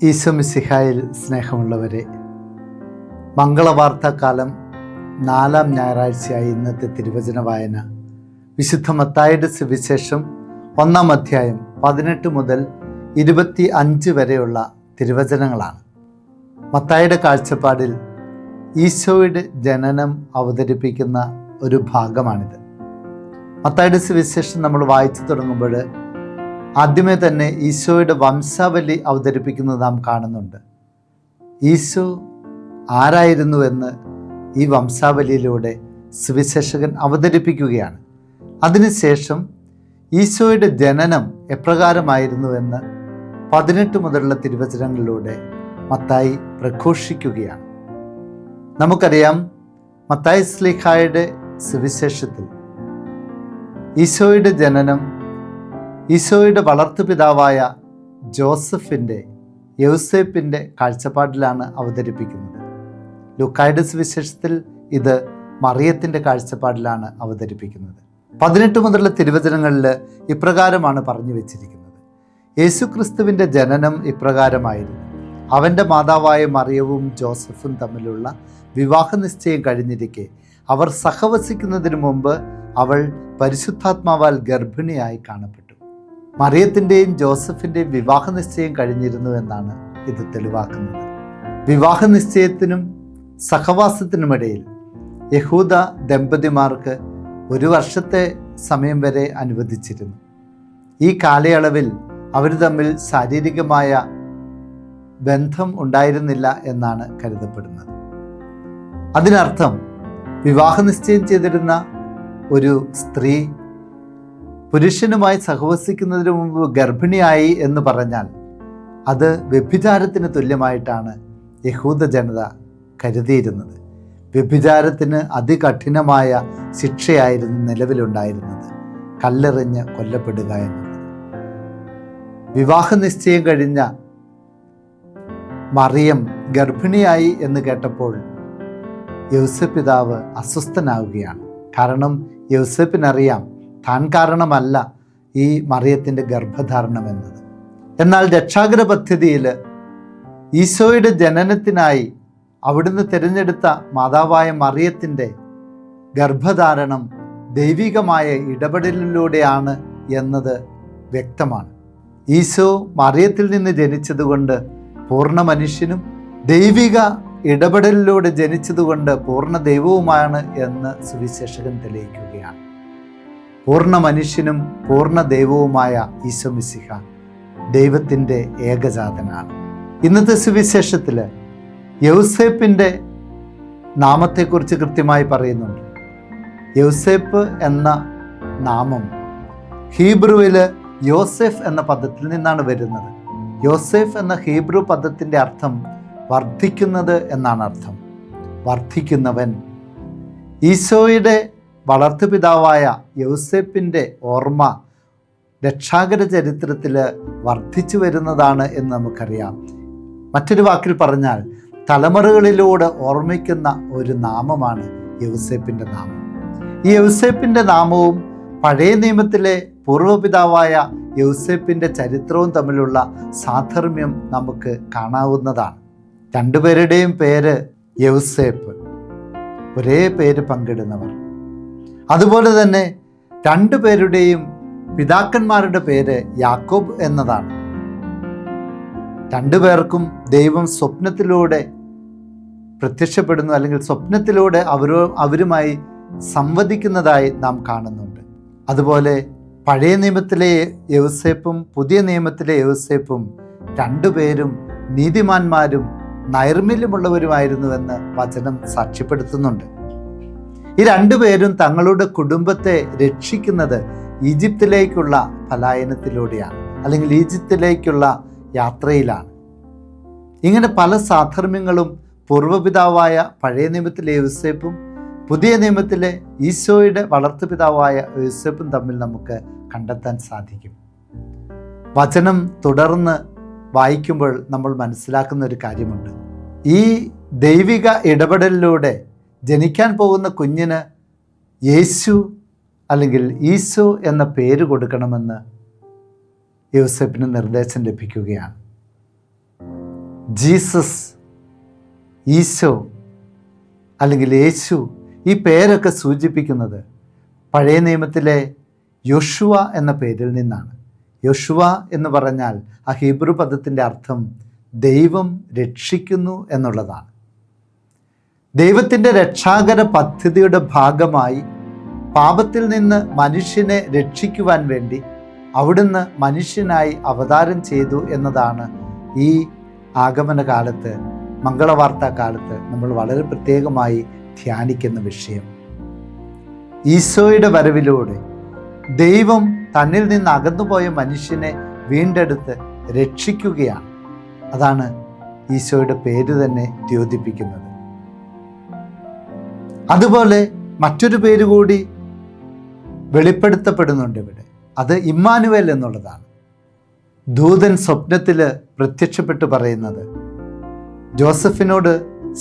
ഈശോ മിശിഹായിൽ സ്നേഹമുള്ളവരെ, മംഗളവാർത്താക്കാലം 4-ാം ഞായറാഴ്ചയായി ഇന്നത്തെ തിരുവചന വായന വിശുദ്ധ മത്തായിയുടെ സുവിശേഷം 1-ാം അധ്യായം 18 മുതൽ 25 വരെയുള്ള തിരുവചനങ്ങളാണ്. മത്തായിയുടെ കാഴ്ചപ്പാടിൽ ഈശോയുടെ ജനനം അവതരിപ്പിക്കുന്ന ഒരു ഭാഗമാണിത്. മത്തായിയുടെ സുവിശേഷം നമ്മൾ വായിച്ചു തുടങ്ങുമ്പോൾ ആദ്യമേ തന്നെ ഈശോയുടെ വംശാവലി അവതരിപ്പിക്കുന്നത് നാം കാണുന്നുണ്ട്. ഈശോ ആരായിരുന്നുവെന്ന് ഈ വംശാവലിയിലൂടെ സുവിശേഷകൻ അവതരിപ്പിക്കുകയാണ്. അതിനുശേഷം ഈശോയുടെ ജനനം എപ്രകാരമായിരുന്നുവെന്ന് 18 മുതലുള്ള തിരുവചനങ്ങളിലൂടെ മത്തായി പ്രഘോഷിക്കുകയാണ്. നമുക്കറിയാം, മത്തായി ശ്ലീഹായുടെ സുവിശേഷത്തിൽ ഈശോയുടെ ജനനം ഈശോയുടെ വളർത്തുപിതാവായ യൗസേപ്പിൻ്റെ കാഴ്ചപ്പാടിലാണ് അവതരിപ്പിക്കുന്നത്. ലൂക്കായുടെ സുവിശേഷത്തിൽ ഇത് മറിയത്തിൻ്റെ കാഴ്ചപ്പാടിലാണ് അവതരിപ്പിക്കുന്നത്. 18 മുതലുള്ള തിരുവചനങ്ങളിൽ ഇപ്രകാരമാണ് പറഞ്ഞു വെച്ചിരിക്കുന്നത്. യേശുക്രിസ്തുവിൻ്റെ ജനനം ഇപ്രകാരമായിരുന്നു. അവൻ്റെ മാതാവായ മറിയവും ജോസഫും തമ്മിലുള്ള വിവാഹ നിശ്ചയം കഴിഞ്ഞിരിക്കെ അവർ സഹവസിക്കുന്നതിന് മുമ്പ് അവൾ പരിശുദ്ധാത്മാവാൽ ഗർഭിണിയായി കാണപ്പെട്ടു. മറിയത്തിൻ്റെയും ജോസഫിൻ്റെയും വിവാഹ നിശ്ചയം കഴിഞ്ഞിരുന്നു എന്നാണ് ഇത് തെളിവാക്കുന്നത്. വിവാഹ നിശ്ചയത്തിനും സഹവാസത്തിനുമിടയിൽ യഹൂദ ദമ്പതിമാർക്ക് 1 വർഷത്തെ സമയം വരെ അനുവദിച്ചിരുന്നു. ഈ കാലയളവിൽ അവർ തമ്മിൽ ശാരീരികമായ ബന്ധം ഉണ്ടായിരുന്നില്ല എന്നാണ് കരുതപ്പെടുന്നത്. അതിനർത്ഥം വിവാഹ നിശ്ചയം ചെയ്തിരുന്ന ഒരു സ്ത്രീ പുരുഷനുമായി സഹവസിക്കുന്നതിന് മുമ്പ് ഗർഭിണിയായി എന്ന് പറഞ്ഞാൽ അത് വ്യഭിചാരത്തിന് തുല്യമായിട്ടാണ് യഹൂദ ജനത കരുതിയിരുന്നത്. വ്യഭിചാരത്തിന് അതികഠിനമായ ശിക്ഷയായിരുന്നു നിലവിലുണ്ടായിരുന്നത്, കല്ലെറിഞ്ഞ് കൊല്ലപ്പെടുക എന്നുള്ളത്. വിവാഹ നിശ്ചയം കഴിഞ്ഞ മറിയം ഗർഭിണിയായി എന്ന് കേട്ടപ്പോൾ യൗസേപ്പ് പിതാവ് അസ്വസ്ഥനാവുകയാണ്. കാരണം യൗസേപ്പിനറിയാം താൻ കാരണമല്ല ഈ മറിയത്തിൻ്റെ ഗർഭധാരണം എന്നത്. എന്നാൽ രക്ഷാകര പദ്ധതിയിൽ ഈശോയുടെ ജനനത്തിനായി അവിടുന്ന് തിരഞ്ഞെടുത്ത മാതാവായ മറിയത്തിൻ്റെ ഗർഭധാരണം ദൈവികമായ ഇടപെടലിലൂടെയാണ് എന്നത് വ്യക്തമാണ്. ഈശോ മറിയത്തിൽ നിന്ന് ജനിച്ചതുകൊണ്ട് പൂർണ്ണ മനുഷ്യനും ദൈവിക ഇടപെടലിലൂടെ ജനിച്ചതുകൊണ്ട് പൂർണ്ണ ദൈവവുമാണ് എന്ന് സുവിശേഷകൻ തെളിയിക്കുകയാണ്. പൂർണ്ണ മനുഷ്യനും പൂർണ്ണ ദൈവവുമായ ഈശോ മിശിഹ ദൈവത്തിൻ്റെ ഏകജാതനാണ്. ഇന്നത്തെ സുവിശേഷത്തിൽ യൗസേപ്പിൻ്റെ നാമത്തെക്കുറിച്ച് കൃത്യമായി പറയുന്നുണ്ട്. യൗസേപ്പ് എന്ന നാമം ഹീബ്രുവിൽ യോസെഫ് എന്ന പദത്തിൽ നിന്നാണ് വരുന്നത്. യോസെഫ് എന്ന ഹീബ്രു പദത്തിൻ്റെ അർത്ഥം വർദ്ധിക്കുന്നത് എന്നാണ് അർത്ഥം. വർദ്ധിക്കുന്നവൻ. ഈശോയുടെ വളർത്തുപിതാവായ യൗസേപ്പിൻ്റെ ഓർമ്മ രക്ഷാകര ചരിത്രത്തിൽ വർദ്ധിച്ചു വരുന്നതാണ് എന്ന് നമുക്കറിയാം. മറ്റൊരു വാക്കിൽ പറഞ്ഞാൽ തലമുറകളിലൂടെ ഓർമ്മിക്കുന്ന ഒരു നാമമാണ് യൗസേപ്പിൻ്റെ നാമം. ഈ യൗസേപ്പിൻ്റെ നാമവും പഴയ നിയമത്തിലെ പൂർവ്വപിതാവായ യൗസേപ്പിൻ്റെ ചരിത്രവും തമ്മിലുള്ള സാധർമ്യം നമുക്ക് കാണാവുന്നതാണ്. രണ്ടുപേരുടെയും പേര് യൗസേപ്പ്, ഒരേ പേര് പങ്കിടുന്നവർ. അതുപോലെ തന്നെ രണ്ടുപേരുടെയും പിതാക്കന്മാരുടെ പേര് യാക്കോബ് എന്നതാണ്. രണ്ടുപേർക്കും ദൈവം സ്വപ്നത്തിലൂടെ പ്രത്യക്ഷപ്പെടുന്നു, അല്ലെങ്കിൽ സ്വപ്നത്തിലൂടെ അവരുമായി സംവദിക്കുന്നതായി നാം കാണുന്നുണ്ട്. അതുപോലെ പഴയ നിയമത്തിലെ യൗസേപ്പും പുതിയ നിയമത്തിലെ യൗസേപ്പും രണ്ടുപേരും നീതിമാന്മാരും നൈർമല്യമുള്ളവരുമായിരുന്നുവെന്ന് വചനം സാക്ഷ്യപ്പെടുത്തുന്നുണ്ട്. ഈ രണ്ടുപേരും തങ്ങളുടെ കുടുംബത്തെ രക്ഷിക്കുന്നത് ഈജിപ്തിലേക്കുള്ള പലായനത്തിലൂടെയാണ്, അല്ലെങ്കിൽ ഈജിപ്തിലേക്കുള്ള യാത്രയിലാണ്. ഇങ്ങനെ പല സാധർമ്യങ്ങളും പൂർവ്വപിതാവായ പഴയ നിയമത്തിലെ യൗസേപ്പും പുതിയ നിയമത്തിലെ ഈശോയുടെ വളർത്തുപിതാവായ യൗസേപ്പും തമ്മിൽ നമുക്ക് കണ്ടെത്താൻ സാധിക്കും. വചനം തുടർന്ന് വായിക്കുമ്പോൾ നമ്മൾ മനസ്സിലാക്കുന്ന ഒരു കാര്യമുണ്ട്. ഈ ദൈവിക ഇടപെടലിലൂടെ ജനിക്കാൻ പോകുന്ന കുഞ്ഞിന് യേശു അല്ലെങ്കിൽ ഈശോ എന്ന പേര് കൊടുക്കണമെന്ന് യോസേപ്പിന് നിർദ്ദേശം ലഭിക്കുകയാണ്. ജീസസ്, ഈശോ അല്ലെങ്കിൽ യേശു, ഈ പേരൊക്കെ സൂചിപ്പിക്കുന്നത് പഴയ നിയമത്തിലെ യോശുവ എന്ന പേരിൽ നിന്നാണ്. യോശുവ എന്ന് പറഞ്ഞാൽ ആ ഹീബ്രു പദത്തിൻ്റെ അർത്ഥം ദൈവം രക്ഷിക്കുന്നു എന്നുള്ളതാണ്. ദൈവത്തിൻ്റെ രക്ഷാകര പദ്ധതിയുടെ ഭാഗമായി പാപത്തിൽ നിന്ന് മനുഷ്യനെ രക്ഷിക്കുവാൻ വേണ്ടി അവിടുന്ന് മനുഷ്യനായി അവതാരം ചെയ്തു എന്നതാണ് ഈ ആഗമന കാലത്ത്, മംഗളവാർത്താ കാലത്ത് നമ്മൾ വളരെ പ്രത്യേകമായി ധ്യാനിക്കുന്ന വിഷയം. ഈശോയുടെ വരവിലൂടെ ദൈവം തന്നിൽ നിന്ന് അകന്നുപോയ മനുഷ്യനെ വീണ്ടെടുത്ത് രക്ഷിക്കുകയാണ്. അതാണ് ഈശോയുടെ പേര് തന്നെ ദ്യോതിപ്പിക്കുന്നത്. അതുപോലെ മറ്റൊരു പേര് കൂടി വെളിപ്പെടുത്തപ്പെടുന്നുണ്ട് ഇവിടെ. അത് ഇമ്മാനുവേൽ എന്നുള്ളതാണ്. ദൂതൻ സ്വപ്നത്തിൽ പ്രത്യക്ഷപ്പെട്ട് പറയുന്നത് ജോസഫിനോട്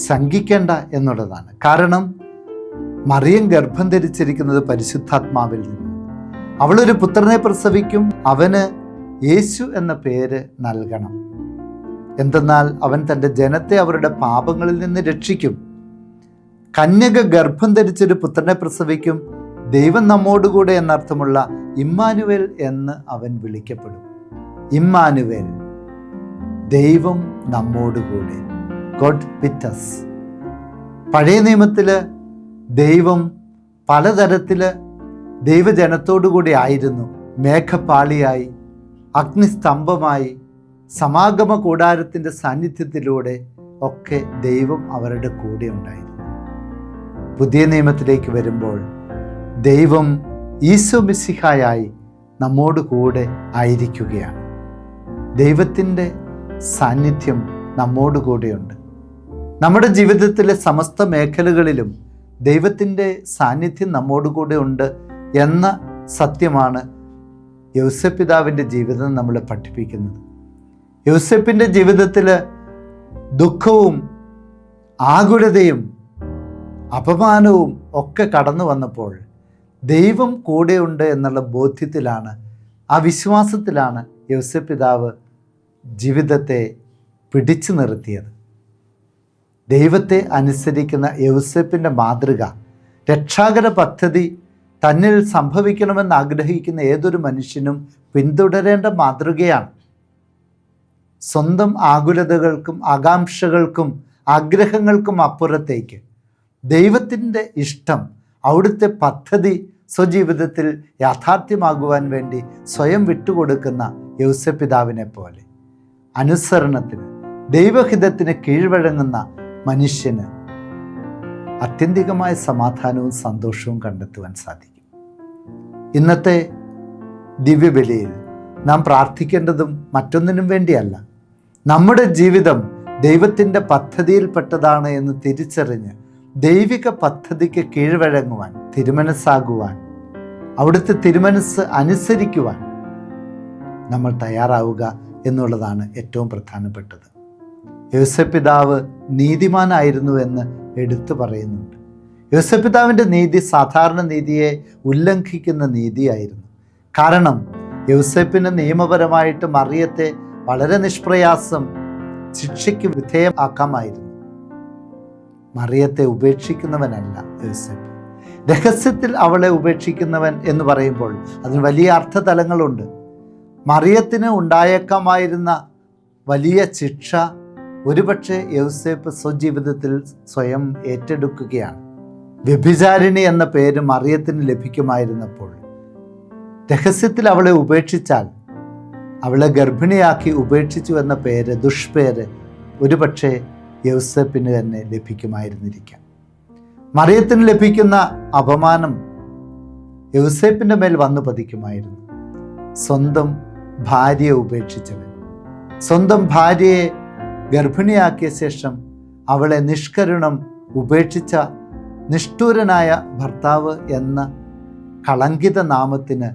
ശങ്കിക്കേണ്ട എന്നുള്ളതാണ്. കാരണം മറിയം ഗർഭം ധരിച്ചിരിക്കുന്നത് പരിശുദ്ധാത്മാവിൽ നിന്ന്. അവളൊരു പുത്രനെ പ്രസവിക്കും, അവന് യേശു എന്ന പേര് നൽകണം. എന്തെന്നാൽ അവൻ തൻ്റെ ജനത്തെ അവരുടെ പാപങ്ങളിൽ നിന്ന് രക്ഷിക്കും. കന്യക ഗർഭം ധരിച്ചൊരു പുത്രനെ പ്രസവിക്കും, ദൈവം നമ്മോടുകൂടെ എന്നർത്ഥമുള്ള ഇമ്മാനുവേൽ എന്ന് അവൻ വിളിക്കപ്പെടും. ഇമ്മാനുവേൽ, ദൈവം നമ്മോടുകൂടെ, ഗോഡ് വിത്ത് us. പഴയ നിയമത്തിൽ ദൈവം പലതരത്തിൽ ദൈവജനത്തോടുകൂടി ആയിരുന്നു. മേഘപാളിയായി, അഗ്നിസ്തംഭമായി, സമാഗമ കൂടാരത്തിൻ്റെ സാന്നിധ്യത്തിലൂടെ ഒക്കെ ദൈവം അവരുടെ കൂടെ ഉണ്ടായിരുന്നു. പുതിയ നിയമത്തിലേക്ക് വരുമ്പോൾ ദൈവം ഈശോ മിശിഹായായി നമ്മോട് കൂടെ ആയിരിക്കുകയാണ്. ദൈവത്തിൻ്റെ സാന്നിധ്യം നമ്മോട് കൂടെയുണ്ട്. നമ്മുടെ ജീവിതത്തിലെ സമസ്ത മേഖലകളിലും ദൈവത്തിൻ്റെ സാന്നിധ്യം നമ്മോട് കൂടെ ഉണ്ട് എന്ന സത്യമാണ് യോസേപ്പ് പിതാവിൻ്റെ ജീവിതം നമ്മളെ പഠിപ്പിക്കുന്നത്. യോസേപ്പിൻ്റെ ജീവിതത്തിൽ ദുഃഖവും ആകുലതയും അപമാനവും ഒക്കെ കടന്നു വന്നപ്പോൾ ദൈവം കൂടെയുണ്ട് എന്നുള്ള ബോധ്യത്തിലാണ്, ആ വിശ്വാസത്തിലാണ് യോസേപ്പ് പിതാവ് ജീവിതത്തെ പിടിച്ചു നിർത്തിയത്. ദൈവത്തെ അനുസരിക്കുന്ന യോസേപ്പിൻ്റെ മാതൃക, രക്ഷാകര പദ്ധതി തന്നിൽ സംഭവിക്കണമെന്ന് ആഗ്രഹിക്കുന്ന ഏതൊരു മനുഷ്യനും പിന്തുടരേണ്ട മാതൃകയാണ്. സ്വന്തം ആകുലതകൾക്കും ആകാംക്ഷകൾക്കും ആഗ്രഹങ്ങൾക്കും അപ്പുറത്തേക്ക് ദൈവത്തിൻ്റെ ഇഷ്ടം, അവിടുത്തെ പദ്ധതി സ്വജീവിതത്തിൽ യാഥാർത്ഥ്യമാകുവാൻ വേണ്ടി സ്വയം വിട്ടുകൊടുക്കുന്ന യോസേപ്പ് പിതാവിനെ പോലെ അനുസരണത്തിന്, ദൈവഹിതത്തിന് കീഴ്വഴങ്ങുന്ന മനുഷ്യന് ആത്യന്തികമായ സമാധാനവും സന്തോഷവും കണ്ടെത്തുവാൻ സാധിക്കും. ഇന്നത്തെ ദിവ്യബലിയിൽ നാം പ്രാർത്ഥിക്കേണ്ടതും മറ്റൊന്നിനും വേണ്ടിയല്ല, നമ്മുടെ ജീവിതം ദൈവത്തിൻ്റെ പദ്ധതിയിൽപ്പെട്ടതാണ് എന്ന് തിരിച്ചറിഞ്ഞ് ദൈവിക പദ്ധതിക്ക് കീഴ്വഴങ്ങുവാൻ, തിരുമനസ്സാകുവാൻ, അവിടുത്തെ തിരുമനസ് അനുസരിക്കുവാൻ നമ്മൾ തയ്യാറാവുക എന്നുള്ളതാണ് ഏറ്റവും പ്രധാനപ്പെട്ടത്. യോസേപ്പ് പിതാവ് നീതിമാനായിരുന്നു എന്ന് എടുത്തു പറയുന്നുണ്ട്. യോസേപ്പ് പിതാവിൻ്റെ നീതി സാധാരണ നീതിയെ ഉല്ലംഘിക്കുന്ന നീതിയായിരുന്നു. കാരണം യോസേപ്പിന് നിയമപരമായിട്ട് മറിയത്തെ വളരെ നിഷ്പ്രയാസം ശിക്ഷയ്ക്ക് വിധേയമാക്കാമായിരുന്നു. മറിയത്തെ ഉപേക്ഷിക്കുന്നവനല്ല യോസേപ്പ്. രഹസ്യത്തിൽ അവളെ ഉപേക്ഷിക്കുന്നവൻ എന്ന് പറയുമ്പോൾ അതിന് വലിയ അർത്ഥതലങ്ങളുണ്ട്. മറിയത്തിന് ഉണ്ടായേക്കാമായിരുന്ന വലിയ ശിക്ഷ ഒരുപക്ഷെ യോസേപ്പ് സ്വജീവിതത്തിൽ സ്വയം ഏറ്റെടുക്കുകയാണ്. വ്യഭിചാരിണി എന്ന പേര് മറിയത്തിന് ലഭിക്കുമായിരുന്നപ്പോൾ രഹസ്യത്തിൽ അവളെ ഉപേക്ഷിച്ചാൽ, അവളെ ഗർഭിണിയാക്കി ഉപേക്ഷിച്ചു എന്ന പേര്, ദുഷ്പേര് ഒരുപക്ഷെ യോസേപ്പിന് തന്നെ ലഭിക്കുമായിരുന്നിരിക്കാം. മറിയത്തിന് ലഭിക്കുന്ന അപമാനം യോസേപ്പിൻ്റെ മേൽ വന്നു പതിക്കുമായിരുന്നു. സ്വന്തം ഭാര്യയെ ഉപേക്ഷിച്ചവൻ, സ്വന്തം ഭാര്യയെ ഗർഭിണിയാക്കിയ ശേഷം അവളെ നിഷ്കരുണം ഉപേക്ഷിച്ച നിഷ്ഠൂരനായ ഭർത്താവ് എന്ന കളങ്കിത നാമത്തിന്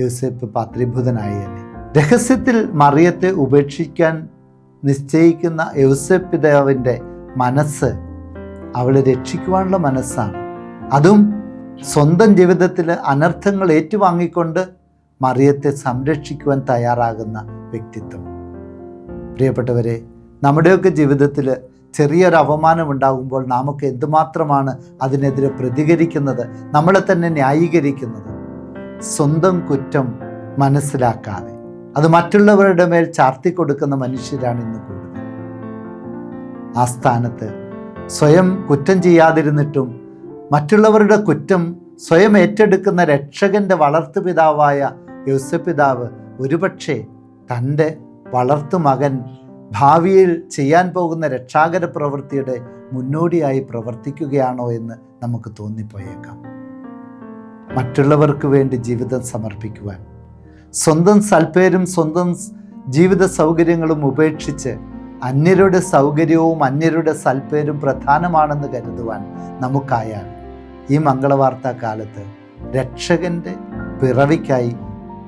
യോസേപ്പ് പാത്രീഭൂതനായേനെ. രഹസ്യത്തിൽ മറിയത്തെ ഉപേക്ഷിക്കാൻ നിശ്ചയിക്കുന്ന യോസേപ്പ് പിതാവിൻ്റെ മനസ്സ് അവളെ രക്ഷിക്കുവാനുള്ള മനസ്സാണ്. അതും സ്വന്തം ജീവിതത്തിൽ അനർത്ഥങ്ങൾ ഏറ്റുവാങ്ങിക്കൊണ്ട് മറിയത്തെ സംരക്ഷിക്കുവാൻ തയ്യാറാകുന്ന വ്യക്തിത്വം. പ്രിയപ്പെട്ടവരെ, നമ്മുടെയൊക്കെ ജീവിതത്തിൽ ചെറിയൊരു അവമാനം ഉണ്ടാകുമ്പോൾ നാമൊക്കെ എന്തുമാത്രമാണ് അതിനെതിരെ പ്രതികരിക്കുന്നത്, നമ്മളെ തന്നെ ന്യായീകരിക്കുന്നത്. സ്വന്തം കുറ്റം മനസ്സിലാക്കാതെ അത് മറ്റുള്ളവരുടെ മേൽ ചാർത്തി കൊടുക്കുന്ന മനുഷ്യരാണ് ഇന്ന് കൂടുതൽ. ആ സ്ഥാനത്ത് സ്വയം കുറ്റം ചെയ്യാതിരുന്നിട്ടും മറ്റുള്ളവരുടെ കുറ്റം സ്വയം ഏറ്റെടുക്കുന്ന രക്ഷകന്റെ വളർത്തുപിതാവായ യോസേപ്പിതാവ് ഒരുപക്ഷെ തൻ്റെ വളർത്തുമകൻ ഭാവിയിൽ ചെയ്യാൻ പോകുന്ന രക്ഷാകര പ്രവൃത്തിയുടെ മുന്നോടിയായി പ്രവർത്തിക്കുകയാണോ എന്ന് നമുക്ക് തോന്നിപ്പോയേക്കാം. മറ്റുള്ളവർക്ക് വേണ്ടി ജീവിതം സമർപ്പിക്കുവാൻ, സ്വന്തം സൽപ്പേരും സ്വന്തം ജീവിത സൗകര്യങ്ങളും ഉപേക്ഷിച്ച് അന്യരുടെ സൗകര്യവും അന്യരുടെ സൽപ്പേരും പ്രധാനമാണെന്ന് കരുതുവാൻ നമുക്കായാൽ ഈ മംഗളവാർത്താ കാലത്ത് രക്ഷകൻ്റെ പിറവിക്കായി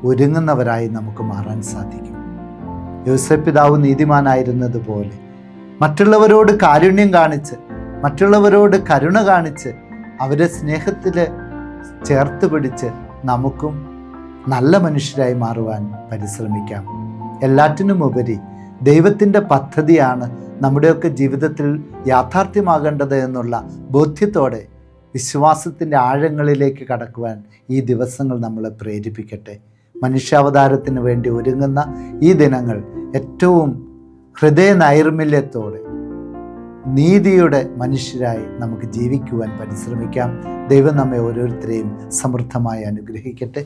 ഒരുങ്ങുന്നവരായി നമുക്ക് മാറാൻ സാധിക്കും. യോസേപ്പിതാവ് നീതിമാനായിരുന്നതുപോലെ മറ്റുള്ളവരോട് കാരുണ്യം കാണിച്ച്, മറ്റുള്ളവരോട് കരുണ കാണിച്ച്, അവരെ സ്നേഹത്തിൽ ചേർത്ത് പിടിച്ച് നമുക്കും നല്ല മനുഷ്യരായി മാറുവാൻ പരിശ്രമിക്കാം. എല്ലാറ്റിനും ഉപരി ദൈവത്തിൻ്റെ പദ്ധതിയാണ് നമ്മുടെയൊക്കെ ജീവിതത്തിൽ യാഥാർത്ഥ്യമാകേണ്ടത് എന്നുള്ള ബോധ്യത്തോടെ വിശ്വാസത്തിൻ്റെ ആഴങ്ങളിലേക്ക് കടക്കുവാൻ ഈ ദിവസങ്ങൾ നമ്മളെ പ്രേരിപ്പിക്കട്ടെ. മനുഷ്യാവതാരത്തിന് വേണ്ടി ഒരുങ്ങുന്ന ഈ ദിനങ്ങൾ ഏറ്റവും ഹൃദയ നൈർമല്യത്തോടെ നീതിയുടെ മനുഷ്യരായി നമുക്ക് ജീവിക്കുവാൻ പരിശ്രമിക്കാം. ദൈവം നമ്മെ ഓരോരുത്തരെയും സമൃദ്ധമായി അനുഗ്രഹിക്കട്ടെ.